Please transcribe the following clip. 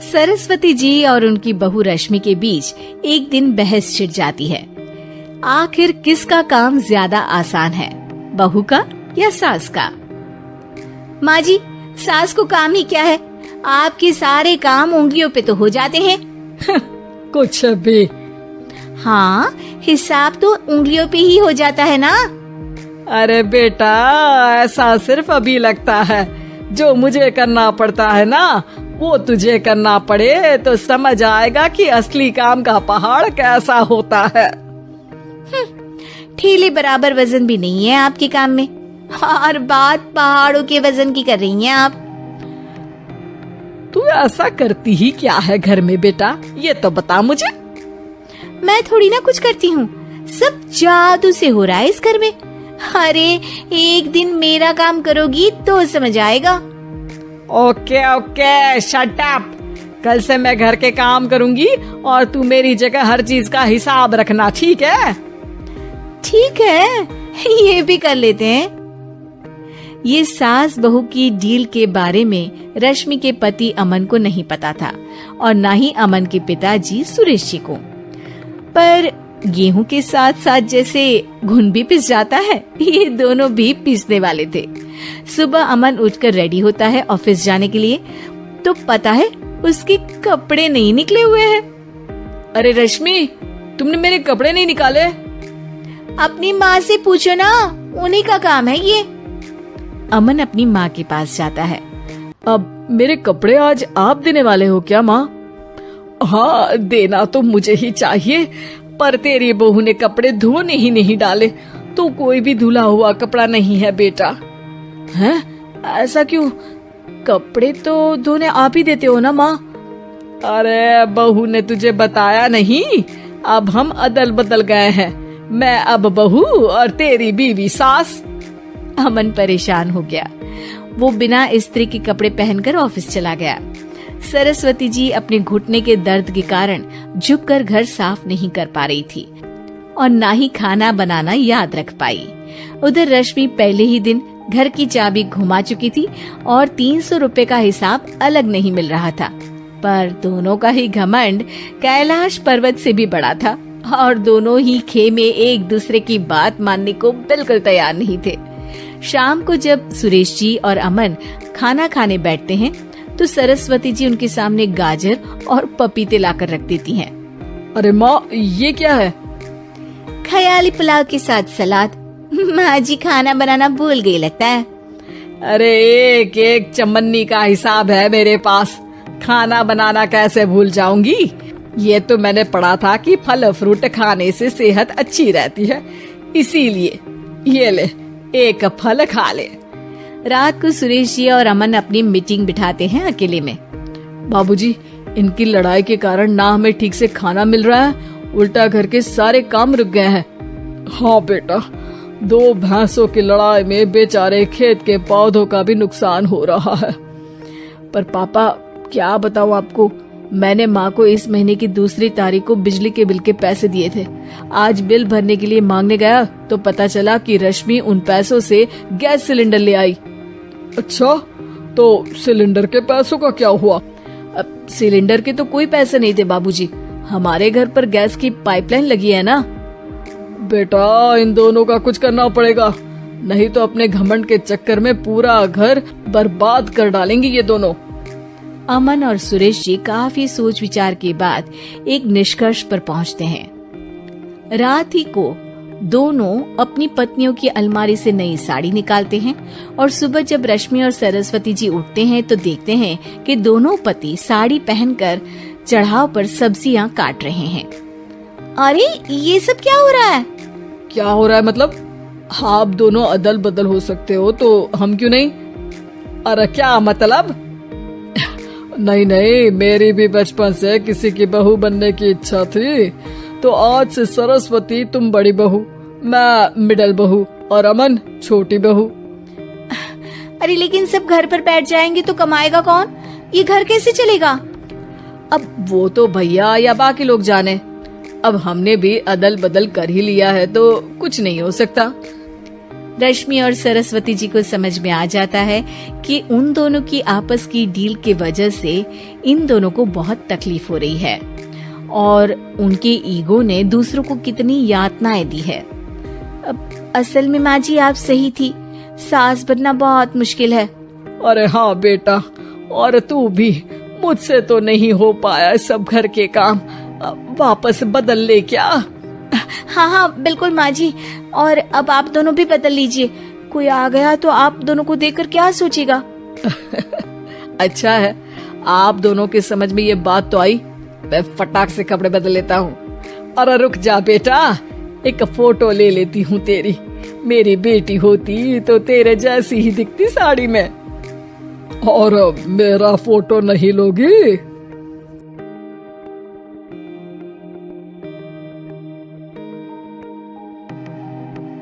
सरस्वती जी और उनकी बहू रश्मि के बीच एक दिन बहस छिड़ जाती है। आखिर किसका काम ज्यादा आसान है, बहू का या सास का? माँ जी, सास को काम ही क्या है, आपके सारे काम उंगलियों पे तो हो जाते हैं। कुछ भी। हाँ, हिसाब तो उंगलियों पे ही हो जाता है ना। अरे बेटा, ऐसा सिर्फ अभी लगता है, जो मुझे करना पड़ता है ना वो तुझे करना पड़े तो समझ आएगा कि असली काम का पहाड़ कैसा होता है। ठेले बराबर वजन भी नहीं है आपके काम में, और बात पहाड़ों के वजन की कर रही हैं आप। तू ऐसा करती ही क्या है घर में बेटा, ये तो बता मुझे। मैं थोड़ी ना कुछ करती हूँ, सब जादू से हो रहा है इस घर में। अरे एक दिन मेरा काम करोगी तो समझ आएगा। Okay okay, shut up. कल से मैं घर के काम करूंगी और तू मेरी जगह हर चीज का हिसाब रखना, ठीक है? ठीक है, ये भी कर लेते हैं। ये सास बहू की डील के बारे में रश्मि के पति अमन को नहीं पता था और न ही अमन के पिताजी सुरेश जी को। पर गेहूं के साथ साथ जैसे घुन भी पिस जाता है, ये दोनों भी पिसने वाले थे। सुबह अमन उठकर रेडी होता है ऑफिस जाने के लिए, तो पता है उसके कपड़े नहीं निकले हुए हैं। अरे रश्मि, तुमने मेरे कपड़े नहीं निकाले? अपनी माँ से पूछो ना, उन्हीं का काम है ये। अमन अपनी माँ के पास जाता है। अब मेरे कपड़े आज आप देने वाले हो क्या माँ? हाँ, देना तो मुझे ही चाहिए, पर तेरी बहू ने कपड़े धोने ही नहीं डाले, तो कोई भी धुला हुआ कपड़ा नहीं है बेटा। हैं? ऐसा क्यों? कपड़े तो धोने आप ही देते हो ना माँ? अरे बहू ने तुझे बताया नहीं, अब हम अदल बदल गए हैं, मैं अब बहू और तेरी बीवी सास। अमन परेशान हो गया। वो बिना इस्त्री के कपड़े पहनकर ऑफिस चला गया। सरस्वती जी अपने घुटने के दर्द के कारण झुककर घर साफ नहीं कर पा रही थी और ना ही खाना बनाना याद रख पाई। उधर रश्मि पहले ही दिन घर की चाबी घुमा चुकी थी और 300 रुपए का हिसाब अलग नहीं मिल रहा था। पर दोनों का ही घमंड कैलाश पर्वत से भी बड़ा था और दोनों ही खेमे एक दूसरे की बात मानने को बिल्कुल तैयार नहीं थे। शाम को जब सुरेश जी और अमन खाना खाने बैठते हैं तो सरस्वती जी उनके सामने गाजर और पपीते लाकर रख देती हैं। अरे माँ, ये क्या है? ख्याली पुलाव के साथ सलाद। माँ जी खाना बनाना भूल गई लगता है। अरे एक एक चमन्नी का हिसाब है मेरे पास, खाना बनाना कैसे भूल जाऊंगी? ये तो मैंने पढ़ा था कि फल फ्रूट खाने से सेहत अच्छी रहती है, इसीलिए ये ले, एक फल खा ले। रात को सुरेश जी और अमन अपनी मीटिंग बिठाते हैं अकेले में। बाबूजी, इनकी लड़ाई के कारण ना हमें ठीक से खाना मिल रहा है, उल्टा घर के सारे काम रुक गए हैं। हाँ बेटा, 2 भैंसों की लड़ाई में बेचारे खेत के पौधों का भी नुकसान हो रहा है। पर पापा, क्या बताऊं आपको, मैंने माँ को इस महीने की 2 तारीख को बिजली के बिल के पैसे दिए थे। आज बिल भरने के लिए मांगने गया तो पता चला कि रश्मि उन पैसों से गैस सिलेंडर ले आई। अच्छा, तो सिलेंडर के पैसों का क्या हुआ? अब सिलेंडर के तो कोई पैसे नहीं थे बाबूजी, हमारे घर पर गैस की पाइपलाइन लगी है ना। बेटा, इन दोनों का कुछ करना पड़ेगा, नहीं तो अपने घमंड के चक्कर में पूरा घर बर्बाद कर डालेंगे ये दोनों। अमन और सुरेश जी काफी सोच विचार के बाद एक निष्कर्ष पर पहुंचते हैं। रात ही को दोनों अपनी पत्नियों की अलमारी से नई साड़ी निकालते हैं और सुबह जब रश्मि और सरस्वती जी उठते हैं तो देखते हैं कि दोनों पति साड़ी पहनकर चढ़ाव पर सब्जियां काट रहे हैं। अरे ये सब क्या हो रहा है? क्या हो रहा है मतलब? आप दोनों अदल बदल हो सकते हो तो हम क्यों नहीं? अरे क्या मतलब? नहीं नहीं, मेरी भी बचपन से किसी की बहू बनने की इच्छा थी, तो आज से सरस्वती तुम बड़ी बहू, मैं मिडल बहू और अमन छोटी बहू। अरे लेकिन सब घर पर बैठ जाएंगे तो कमाएगा कौन? ये घर कैसे चलेगा? अब वो तो भैया या बाकी लोग जाने, अब हमने भी अदल बदल कर ही लिया है तो कुछ नहीं हो सकता। रश्मि और सरस्वती जी को समझ में आ जाता है कि उन दोनों की आपस की डील की वजह से इन दोनों को बहुत तकलीफ हो रही है और उनके ईगो ने दूसरों को कितनी यातनाएं दी है। असल में माँ जी आप सही थी, सास बनना बहुत मुश्किल है। अरे हाँ बेटा, और तू भी, मुझसे तो नहीं हो पाया सब घर के काम, वापस बदल ले क्या? हाँ बिल्कुल माँ जी, और अब आप दोनों भी बदल लीजिए। कोई आ गया तो आप दोनों को देखकर क्या सोचेगा? अच्छा है, आप दोनों के समझ में ये बात तो आई। मैं फटाक से कपड़े बदल लेता हूँ। अरे रुक जा बेटा, एक फोटो ले लेती हूँ तेरी। मेरी बेटी होती तो तेरे जैसी ही दिखती साड़ी में। और मेरा फोटो नहीं लोगी?